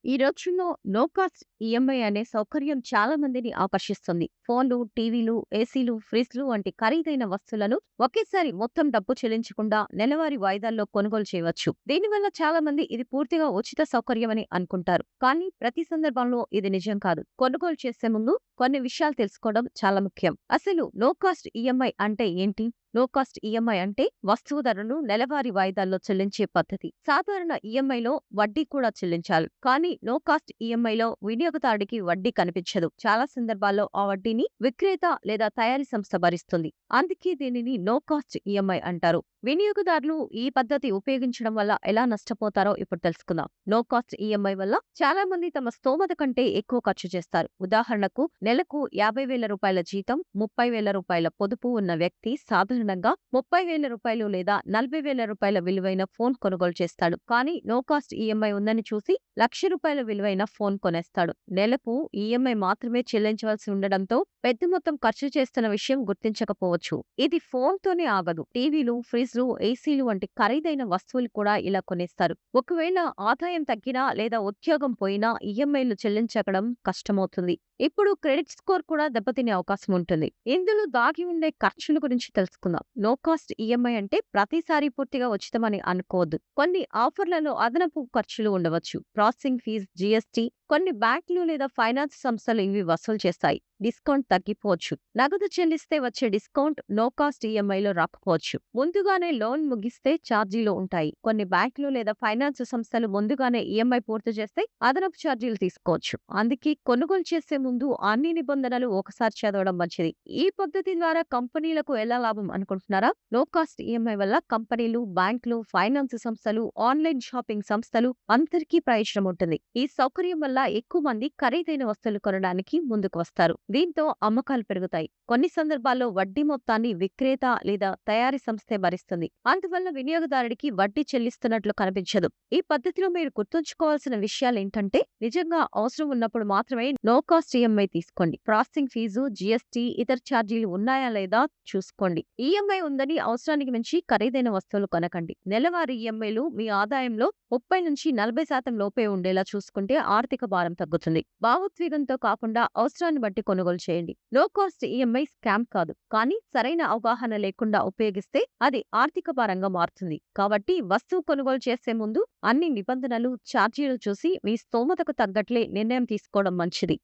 ఈ రోజుల్లో no cost EMI అనే సౌకర్యం చాలా మందిని ఆకర్షిస్తుంది. ఫోన్లు, టీవీలు, ఏసీలు, ఫ్రిజ్లు వంటి ఖరీదైన వస్తువులను ఒకేసారి మొత్తం డబ్బు చెల్లించకుండా నెలవారీ వాయిదాల్లో కొనుగోలు చేయవచ్చు. దీనివల్ల చాలా మంది ఇది పూర్తిగా ఉచిత సౌకర్యమని అనుకుంటారు. కానీ ప్రతి సందర్భంలో ఇది నిజం కాదు. కొనుగోలు చేసే ముందు కొన్ని విషయాలు తెలుసుకోవడం చాలా ముఖ్యం. అసలు నో కాస్ట్ ఈఎంఐ అంటే ఏంటి? నో కాస్ట్ ఈఎంఐ అంటే వస్తువు ధరను నెలవారీ వాయిదాల్లో చెల్లించే పద్ధతి. సాధారణ ఈఎంఐలో వడ్డీ కూడా చెల్లించాలి. కానీ నో కాస్ట్ ఈఎంఐలో వినియోగదారుడికి వడ్డీ కనిపించదు. చాలా సందర్భాల్లో ఆ వడ్డీని విక్రేత లేదా తయారీ సంస్థ భరిస్తుంది. అందుకే దీనిని నో కాస్ట్ ఈఎంఐ అంటారు. వినియోగదారులు ఈ పద్ధతి ఉపయోగించడం వల్ల ఎలా నష్టపోతారో ఇప్పుడు తెలుసుకుందాం. నో కాస్ట్ ఈఎంఐ వల్ల చాలా మంది తమ స్తోమత కంటే ఎక్కువ ఖర్చు చేస్తారు. ఉదాహరణకు నెలకు 50,000 రూపాయల జీతం, 30,000 రూపాయల పొదుపు ఉన్న వ్యక్తి సాధారణంగా 30,000 రూపాయలు లేదా 40,000 రూపాయల విలువైన ఫోన్ కొనుగోలు చేస్తాడు. కానీ నో కాస్ట్ ఈఎంఐ ఉందని చూసి ₹1,00,000 విలువైన ఫోన్ కొనేస్తాడు. నెలకు ఈఎంఐ మాత్రమే చెల్లించవలసి ఉండడంతో పెద్ద మొత్తం ఖర్చు చేస్తున్న విషయం గుర్తించకపోవచ్చు. ఇది ఫోన్తోనే ఆగదు. టీవీలు, ఫ్రిజ్లు, ఏసీలు వంటి ఖరీదైన వస్తువులు కూడా ఇలా కొనేస్తారు. ఒకవేళ ఆదాయం తగ్గినా లేదా ఉద్యోగం పోయినా ఈఎంఐలు చెల్లించడం కష్టమవుతుంది. ఇప్పుడు క్రెడిట్ స్కోర్ కూడా దెబ్బతినే అవకాశం ఉంటుంది. ఇందులో దాగి ఉండే ఖర్చుల గురించి తెలుసుకుందాం. నో కాస్ట్ ఈఎంఐ అంటే ప్రతిసారి పూర్తిగా ఉచితమని అనుకోవద్దు. కొన్ని ఆఫర్లలో అదనపు ఖర్చులు ఉండవచ్చు. ప్రాసెసింగ్ ఫీజు, జీఎస్టీ, కొన్ని బ్యాంకులు లేదా ఫైనాన్స్ సంస్థలు ఇవి వసూలు చేస్తాయి. డిస్కౌంట్ తగ్గిపోవచ్చు. నగదు చెల్లిస్తే వచ్చే డిస్కౌంట్ నో కాస్ట్ ఈఎంఐలో రాకపోవచ్చు. ముందుగానే లోన్ ముగిస్తే ఛార్జీలు ఉంటాయి. కొన్ని బ్యాంకులు లేదా ఫైనాన్స్ సంస్థలు ముందుగానే ఈఎంఐ పూర్తి చేస్తే అదనపు ఛార్జీలు తీసుకోవచ్చు. అందుకే కొనుగోలు చేసే ముందు అన్ని నిబంధనలు ఒకసారి చదవడం మంచిది. ఈ పద్ధతి ద్వారా కంపెనీలకు ఎలా లాభం అనుకుంటున్నారా? నో కాస్ట్ ఈఎంఐ వల్ల కంపెనీలు, బ్యాంకులు, ఫైనాన్స్ సంస్థలు, ఆన్లైన్ షాపింగ్ సంస్థలు అందరికీ ప్రయోజనం ఉంటుంది. ఈ సౌకర్యం వల్ల ఎక్కువ మంది ఖరీదైన వస్తువులు కొనడానికి ముందుకు వస్తారు. దీంతో అమ్మకాలు పెరుగుతాయి. కొన్ని సందర్భాల్లో వడ్డీ మొత్తాన్ని విక్రేత లేదా తయారీ సంస్థే భరిస్తుంది. అందువల్ల వినియోగదారుడికి వడ్డీ చెల్లిస్తున్నట్లు కనిపించదు. ఈ పద్ధతిలో మీరు గుర్తుంచుకోవాల్సిన విషయాలు ఏంటంటే, నిజంగా అవసరం ఉన్నప్పుడు మాత్రమే నో కాస్ట్ ఈఎంఐ తీసుకోండి. ప్రాసెసింగ్ ఫీజు, జీఎస్టీ, ఇతర ఛార్జీలు ఉన్నాయా లేదా చూసుకోండి. ఈఎంఐ ఉందని అవసరానికి మించి ఖరీదైన వస్తువులు కొనకండి. నెలవారీ ఈఎంఐలు మీ ఆదాయంలో 30-40% లోపే ఉండేలా చూసుకుంటే ఆర్థిక భారం తగ్గుతుంది. భావోద్వేగంతో కాకుండా అవసరాన్ని బట్టి కొనుగోలు చేయండి. నో కాస్ట్ ఈఎంఐ స్కామ్ కాదు. కానీ సరైన అవగాహన లేకుండా ఉపయోగిస్తే అది ఆర్థిక భారంగా మారుతుంది. కాబట్టి వస్తువు కొనుగోలు చేసే ముందు అన్ని నిబంధనలు, ఛార్జీలు చూసి మీ స్తోమతకు తగ్గట్లే నిర్ణయం తీసుకోవడం మంచిది.